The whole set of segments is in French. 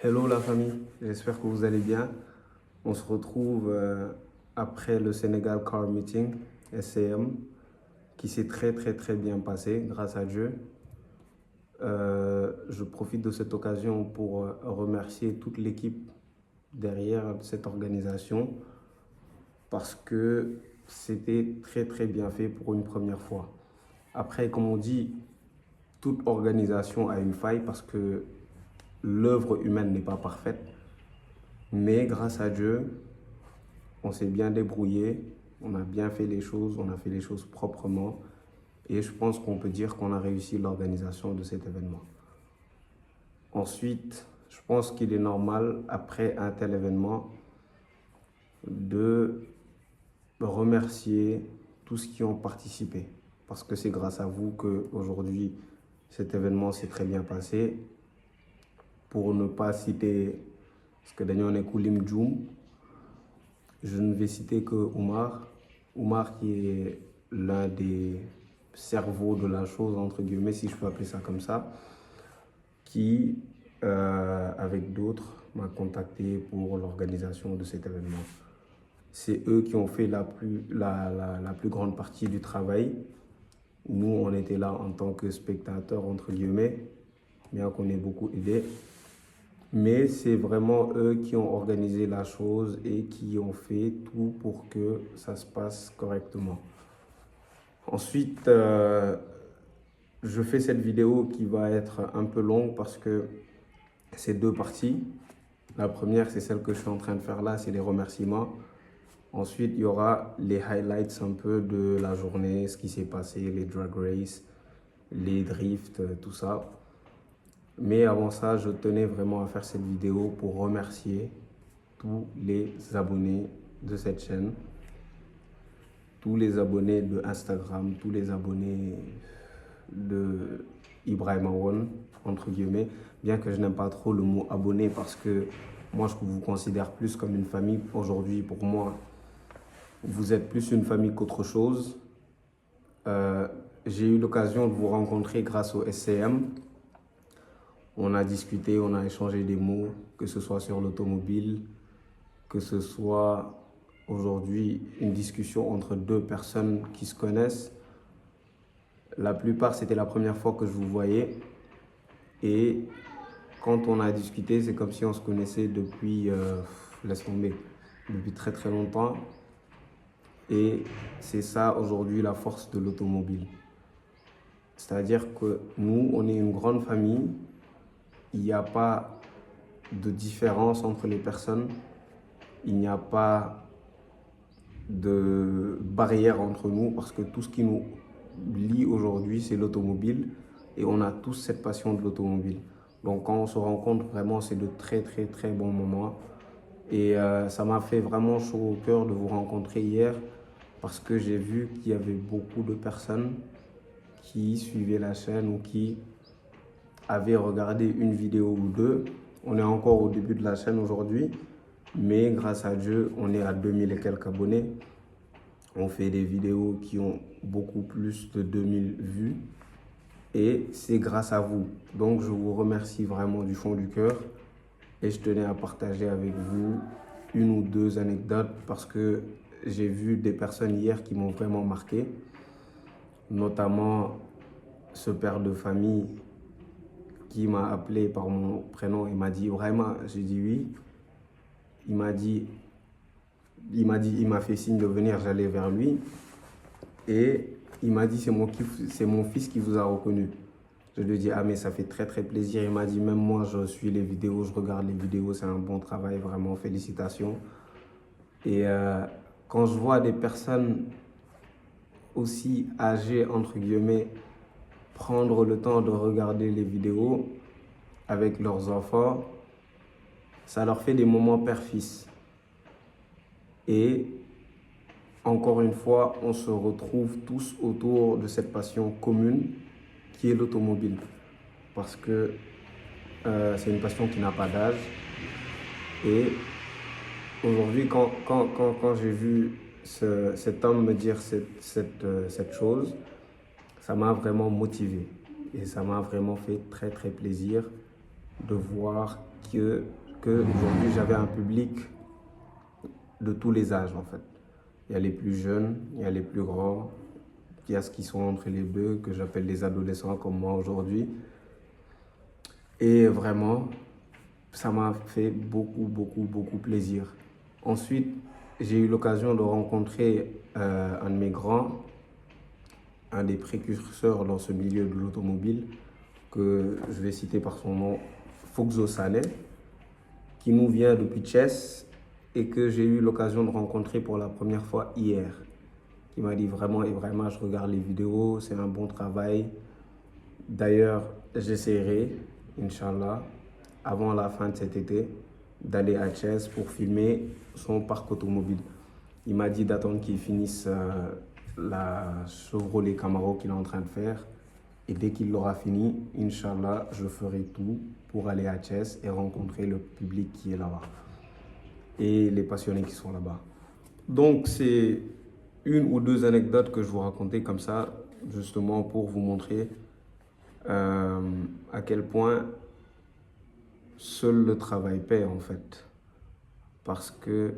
Hello la famille, j'espère que vous allez bien. On se retrouve après le Sénégal Car Meeting, SCM, qui s'est très bien passé, grâce à Dieu. Je profite de cette occasion pour remercier toute l'équipe derrière cette organisation parce que c'était très bien fait pour une première fois. Après, comme on dit, toute organisation a une faille parce que l'œuvre humaine n'est pas parfaite. Mais grâce à Dieu, on s'est bien débrouillé, on a bien fait les choses, on a fait les choses proprement. Et je pense qu'on peut dire qu'on a réussi l'organisation de cet événement. Ensuite, je pense qu'il est normal, après un tel événement, de remercier tous ceux qui ont participé. Parce que c'est grâce à vous qu'aujourd'hui, cet événement s'est très bien passé. Pour ne pas citer, parce que Daniel Koulim Djoum, je ne vais citer que Oumar. Oumar qui est l'un des cerveaux de la chose, entre guillemets, si je peux appeler ça comme ça, qui, avec d'autres, m'a contacté pour l'organisation de cet événement. C'est eux qui ont fait la plus grande partie du travail. Nous, on était là en tant que spectateurs, entre guillemets, bien qu'on ait beaucoup aidé. Mais c'est vraiment eux qui ont organisé la chose et qui ont fait tout pour que ça se passe correctement. Ensuite, je fais cette vidéo qui va être un peu longue parce que c'est deux parties. La première, c'est celle que je suis en train de faire là, c'est les remerciements. Ensuite, il y aura les highlights un peu de la journée, ce qui s'est passé, les drag races, les drifts, tout ça. Mais avant ça, je tenais vraiment à faire cette vidéo pour remercier tous les abonnés de cette chaîne, tous les abonnés de Instagram, tous les abonnés de Ibrahim Awan, entre guillemets, bien que je n'aime pas trop le mot abonné parce que moi je vous considère plus comme une famille. Aujourd'hui, pour moi, vous êtes plus une famille qu'autre chose. J'ai eu l'occasion de vous rencontrer grâce au SCM. On a discuté, on a échangé des mots, que ce soit sur l'automobile, que ce soit aujourd'hui une discussion entre deux personnes qui se connaissent. La plupart, c'était la première fois que je vous voyais. Et quand on a discuté, c'est comme si on se connaissait depuis, laisse tomber, depuis très longtemps. Et c'est ça aujourd'hui la force de l'automobile. C'est-à-dire que nous, on est une grande famille. Il n'y a pas de différence entre les personnes. Il n'y a pas de barrière entre nous parce que tout ce qui nous lie aujourd'hui, c'est l'automobile et on a tous cette passion de l'automobile. Donc quand on se rencontre, vraiment, c'est de très bons moments. Et ça m'a fait vraiment chaud au cœur de vous rencontrer hier parce que j'ai vu qu'il y avait beaucoup de personnes qui suivaient la chaîne ou qui avaient regardé une vidéo ou deux. On est encore au début de la chaîne aujourd'hui, mais grâce à Dieu, on est à 2000 et quelques abonnés. On fait des vidéos qui ont beaucoup plus de 2000 vues et c'est grâce à vous. Donc je vous remercie vraiment du fond du cœur et je tenais à partager avec vous une ou deux anecdotes parce que j'ai vu des personnes hier qui m'ont vraiment marqué, notamment ce père de famille qui m'a appelé par mon prénom et m'a dit vraiment, j'ai dit oui. Il m'a fait signe de venir, j'allais vers lui. Et il m'a dit, c'est mon fils qui vous a reconnu. Je lui ai dit, ah mais ça fait très plaisir. Il m'a dit, même moi je suis les vidéos, je regarde les vidéos, c'est un bon travail, vraiment, félicitations. Et quand je vois des personnes aussi âgées, entre guillemets, prendre le temps de regarder les vidéos avec leurs enfants, ça leur fait des moments père-fils. Et encore une fois, on se retrouve tous autour de cette passion commune qui est l'automobile. Parce que c'est une passion qui n'a pas d'âge. Et aujourd'hui, quand j'ai vu cet homme me dire cette chose, ça m'a vraiment motivé. Et ça m'a vraiment fait très plaisir. de voir que aujourd'hui j'avais un public de tous les âges en fait. Il y a les plus jeunes, il y a les plus grands, il y a ceux qui sont entre les deux, que j'appelle les adolescents comme moi aujourd'hui. Et vraiment, ça m'a fait beaucoup plaisir. Ensuite, j'ai eu l'occasion de rencontrer un de mes grands, un des précurseurs dans ce milieu de l'automobile, que je vais citer par son nom, Fogzo Saleh, qui nous vient depuis Thiès et que j'ai eu l'occasion de rencontrer pour la première fois hier. Qui m'a dit vraiment, je regarde les vidéos, c'est un bon travail. D'ailleurs, j'essaierai, Inch'Allah, avant la fin de cet été, d'aller à Thiès pour filmer son parc automobile. Il m'a dit d'attendre qu'il finisse la Chevrolet Camaro qu'il est en train de faire. Et dès qu'il l'aura fini, Inch'Allah, je ferai tout pour aller à Thiès et rencontrer le public qui est là-bas. Et les passionnés qui sont là-bas. Donc, c'est une ou deux anecdotes que je vous racontais comme ça, justement pour vous montrer à quel point seul le travail paie en fait. Parce que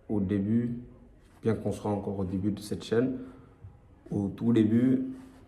au début, bien qu'on soit encore au début de cette chaîne, au tout début,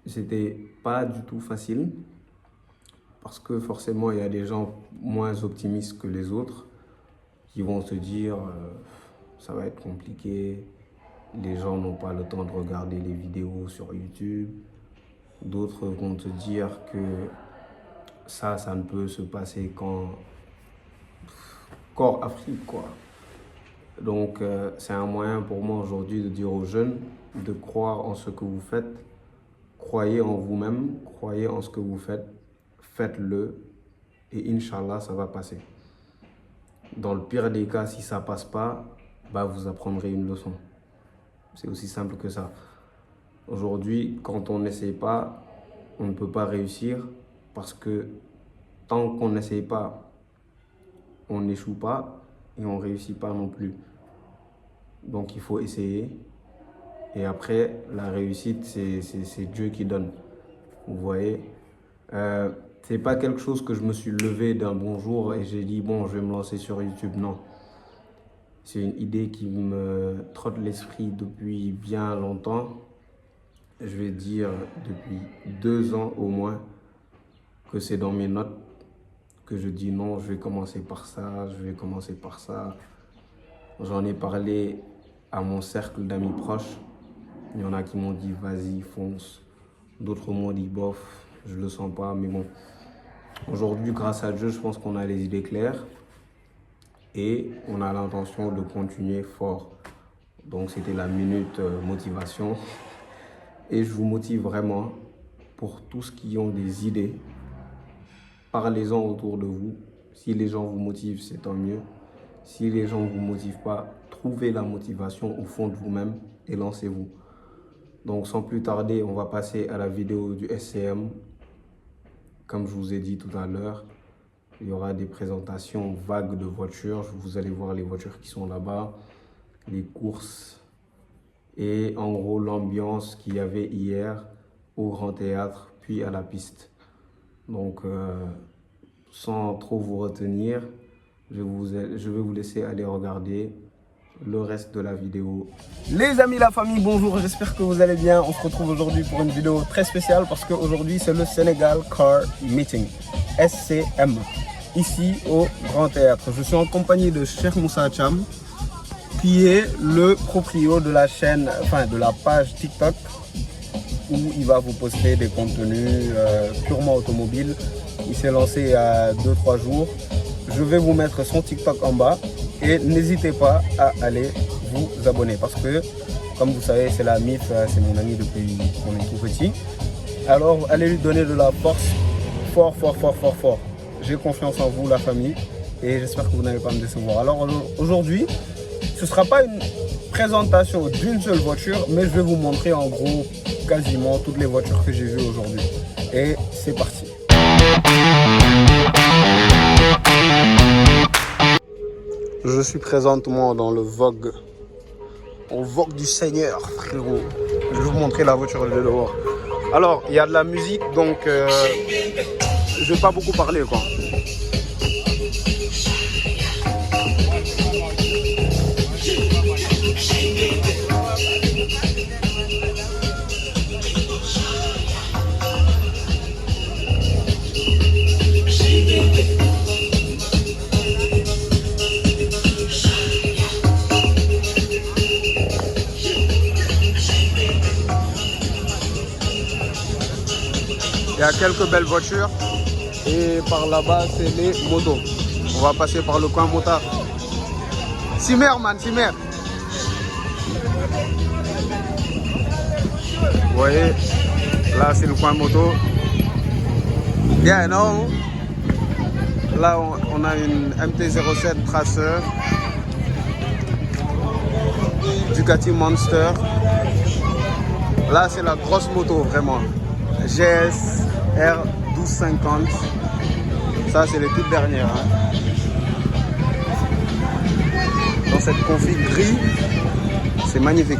c'était pas du tout facile. Parce que forcément, il y a des gens moins optimistes que les autres qui vont se dire ça va être compliqué, les gens n'ont pas le temps de regarder les vidéos sur YouTube. D'autres vont te dire que ça ne peut se passer qu'en Afrique, quoi. Donc, c'est un moyen pour moi aujourd'hui de dire aux jeunes de croire en ce que vous faites. Croyez en vous-même, croyez en ce que vous faites, faites-le et Inch'Allah, ça va passer. Dans le pire des cas, si ça ne passe pas, bah, vous apprendrez une leçon. C'est aussi simple que ça. Aujourd'hui, quand on n'essaie pas, on ne peut pas réussir parce que tant qu'on n'essaie pas, on n'échoue pas et on ne réussit pas non plus. Donc il faut essayer. Et après, la réussite, c'est Dieu qui donne. Vous voyez, c'est pas quelque chose que je me suis levé d'un bon jour et j'ai dit, bon, je vais me lancer sur YouTube. Non. C'est une idée qui me trotte l'esprit depuis bien longtemps. Je vais dire depuis 2 ans au moins que c'est dans mes notes que je dis non, je vais commencer par ça, je vais commencer par ça. J'en ai parlé à mon cercle d'amis proches. Il y en a qui m'ont dit vas-y, fonce. D'autres m'ont dit bof, je le sens pas, mais bon. Aujourd'hui, grâce à Dieu, je pense qu'on a les idées claires et on a l'intention de continuer fort. Donc c'était la minute motivation et je vous motive vraiment pour tous qui ont des idées. Parlez-en autour de vous. Si les gens vous motivent, c'est tant mieux. Si les gens ne vous motivent pas, trouvez la motivation au fond de vous-même et lancez-vous. Donc sans plus tarder, on va passer à la vidéo du SCM. Comme je vous ai dit tout à l'heure, il y aura des présentations vagues de voitures. Vous allez voir les voitures qui sont là-bas, les courses et en gros l'ambiance qu'il y avait hier au Grand Théâtre, puis à la piste. Donc, sans trop vous retenir, je vais vous laisser aller regarder le reste de la vidéo. Les amis, la famille, bonjour, j'espère que vous allez bien. On se retrouve aujourd'hui pour une vidéo très spéciale parce qu'aujourd'hui c'est le Sénégal Car Meeting, SCM, ici au Grand Théâtre. Je suis en compagnie de Cheikh Moussa Cham, qui est le proprio de la chaîne, enfin de la page TikTok, où il va vous poster des contenus purement automobiles. Il s'est lancé il y a 2-3 jours. Je vais vous mettre son TikTok en bas et n'hésitez pas à aller vous abonner parce que, comme vous savez, c'est la MIF, c'est mon ami depuis qu'on est tout petit. Alors, allez lui donner de la force, fort. J'ai confiance en vous, la famille, et j'espère que vous n'allez pas me décevoir. Alors, aujourd'hui, ce ne sera pas une présentation d'une seule voiture, mais je vais vous montrer en gros quasiment toutes les voitures que j'ai vues aujourd'hui. Et c'est parti. Je suis présentement dans le Vogue, au Vogue du Seigneur, frérot. Je vais vous montrer la voiture de dehors. Alors, il y a de la musique, donc je vais pas beaucoup parler quoi. Il y a quelques belles voitures et par là-bas c'est les motos. On va passer par le coin motard. Simer man, Simer. Vous voyez, là c'est le coin moto. Yeah, non. Là on a une MT-07 Tracer, Ducati Monster. Là c'est la grosse moto vraiment. GS R1250. Ça c'est les toutes dernières. Hein. Dans cette config gris, c'est magnifique.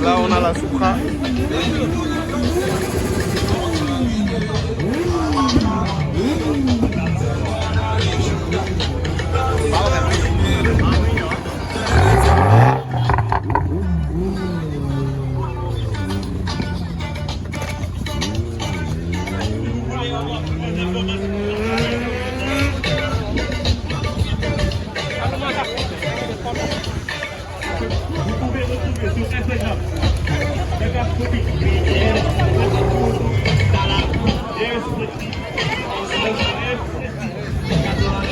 Là on a la Supra.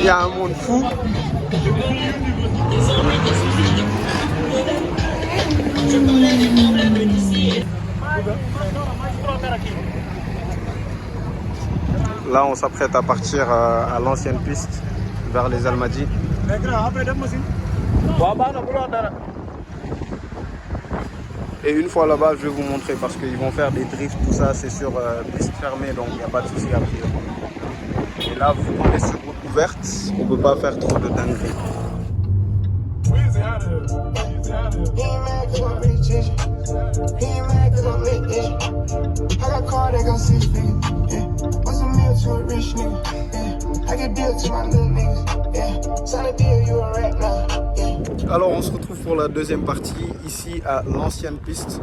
Il y a un monde fou. Là, on s'apprête à partir à l'ancienne piste vers les Almadies. Et une fois là-bas, je vais vous montrer parce qu'ils vont faire des drifts, tout ça, c'est sur piste fermée, donc il n'y a pas de souci à priori. Et là, vu qu'on est sur route ouverte, on ne peut pas faire trop de dingueries. Alors on se retrouve pour la deuxième partie ici à l'ancienne piste.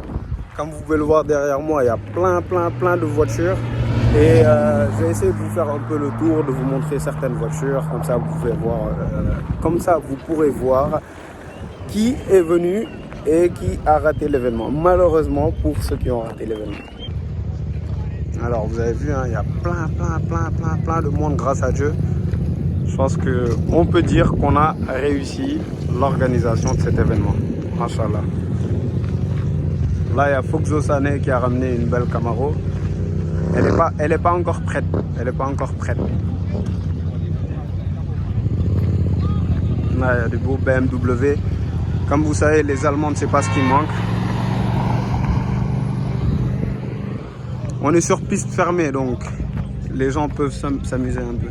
Comme vous pouvez le voir derrière moi, il y a plein de voitures. Et je vais essayer de vous faire un peu le tour, de vous montrer certaines voitures. Comme ça vous pouvez voir, vous pourrez voir qui est venu et qui a raté l'événement. Malheureusement pour ceux qui ont raté l'événement. Alors vous avez vu, hein, il y a plein de monde grâce à Dieu. Je pense qu'on peut dire qu'on a réussi l'organisation de cet événement. Machallah. Là, il y a Foxo Sané qui a ramené une belle Camaro. Elle est pas encore prête. Elle est pas encore prête. Là, il y a des beaux BMW. Comme vous savez, les Allemandes, c'est pas ce qui manque. On est sur piste fermée, donc les gens peuvent s'amuser un peu.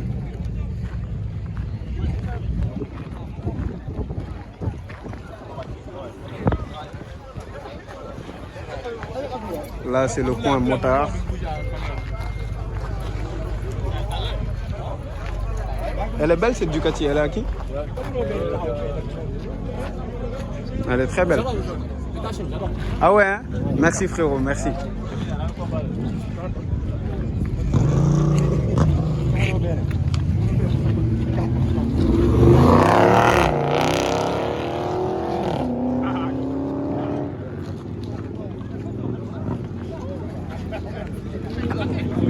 Là, c'est le coin motard. Elle est belle cette Ducati, elle est à qui? Elle est très belle. Ah ouais, hein? Merci frérot, merci.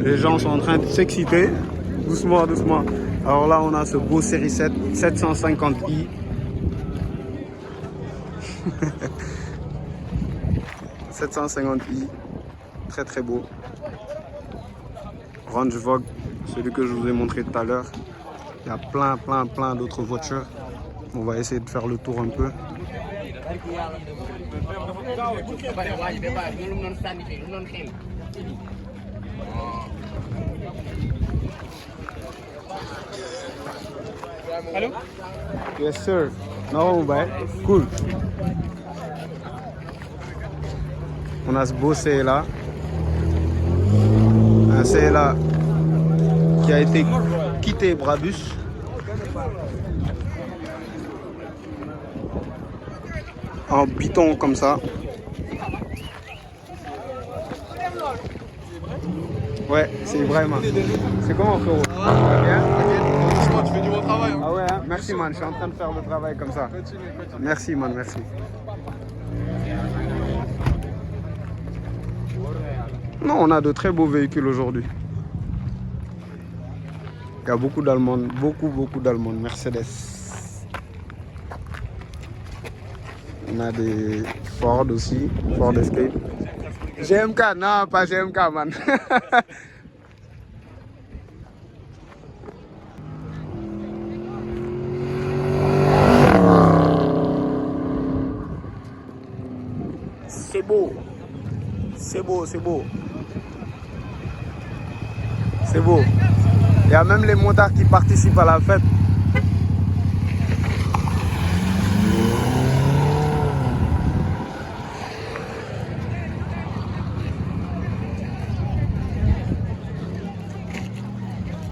Les gens sont en train de s'exciter, doucement. Alors là, on a ce beau série 7 750i. 750i, très très beau. Range Vogue, celui que je vous ai montré tout à l'heure. Il y a plein d'autres voitures. On va essayer de faire le tour un peu. Allô? Yes sir. Non, ouais. Cool. On a ce beau CLA. Un CLA qui a été quitté Brabus. En biton comme ça. Ouais, c'est vraiment. C'est comment frérot? Bien? Tu fais du bon travail. Hein. Ah ouais, hein? Merci man, je suis en train de faire le travail comme ça. Continue. Merci man, merci. Non, on a de très beaux véhicules aujourd'hui. Il y a beaucoup d'Allemandes, beaucoup d'Allemandes, Mercedes. On a des Ford aussi, Ford Escape. GMK, non, pas GMK, man. C'est beau. C'est beau. C'est beau. Il y a même les motards qui participent à la fête.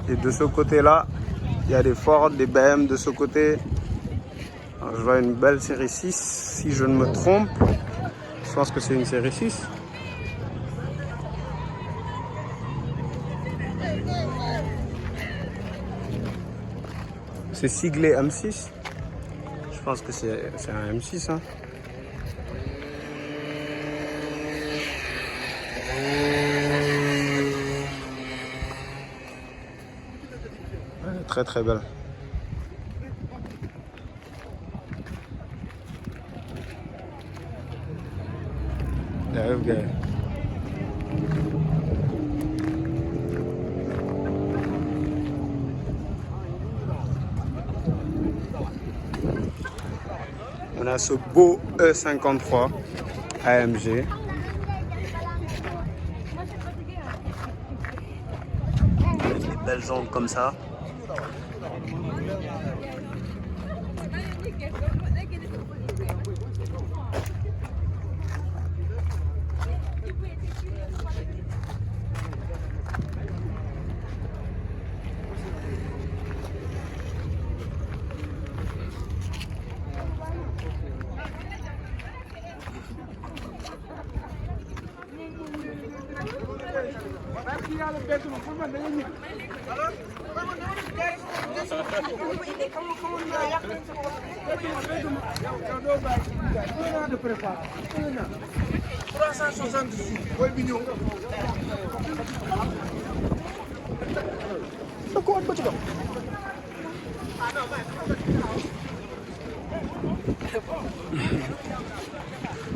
Et de ce côté-là, il y a des Ford, des BM de ce côté. Alors, je vois une belle série 6, si je ne me trompe. Je pense que c'est une série 6. C'est siglé M6. Je pense que c'est un M6. Hein. Très belle. On a ce beau E53 AMG. Avec des belles ondes comme ça.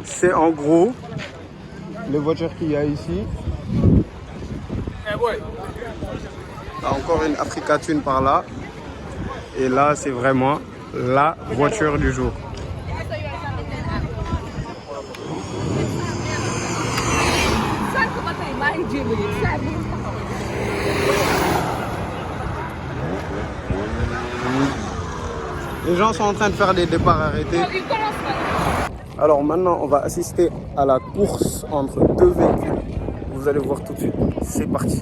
C'est en gros les voitures qu'il y a ici. Encore une Africa Twin par là. Et là, c'est vraiment la voiture du jour. Les gens sont en train de faire des départs arrêtés. Alors maintenant, on va assister à la course entre deux véhicules. Vous allez voir tout de suite. C'est parti.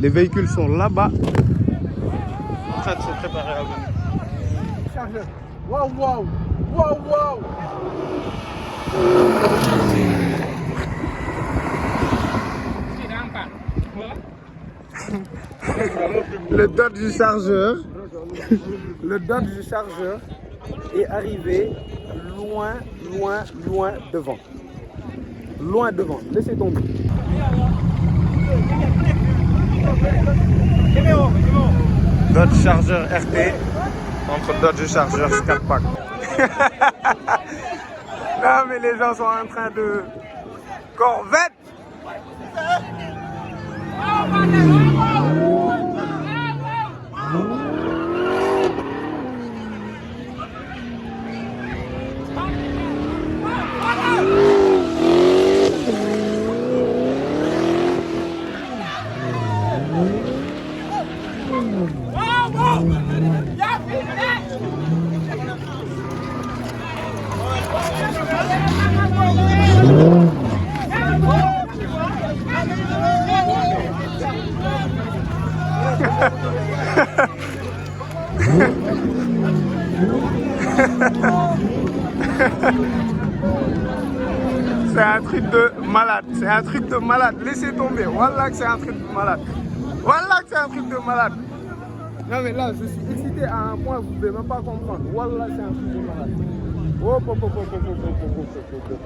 Les véhicules sont là-bas, en train de se préparer à venir. Waouh. Le Dodge chargeur, le Dodge chargeur est arrivé loin devant. Loin devant, laissez tomber. Dodge Charger RT entre Dodge Charger 4 pack. Non mais les gens sont en train Corvette. C'est un truc de malade, c'est un truc de malade. Laissez tomber, voilà que c'est un truc de malade. Voilà que c'est un truc de malade. Non mais là, je suis excité à un point, vous ne pouvez même pas comprendre. Voilà, c'est un truc de malade. Oh, oh, oh, oh, oh, oh, oh, oh, oh.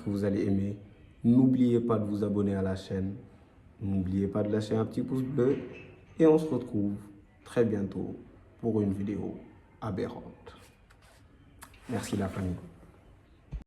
Vous allez aimer. N'oubliez pas de vous abonner à la chaîne. N'oubliez pas de lâcher un petit pouce bleu. Et on se retrouve très bientôt pour une vidéo aberrante. Merci la famille.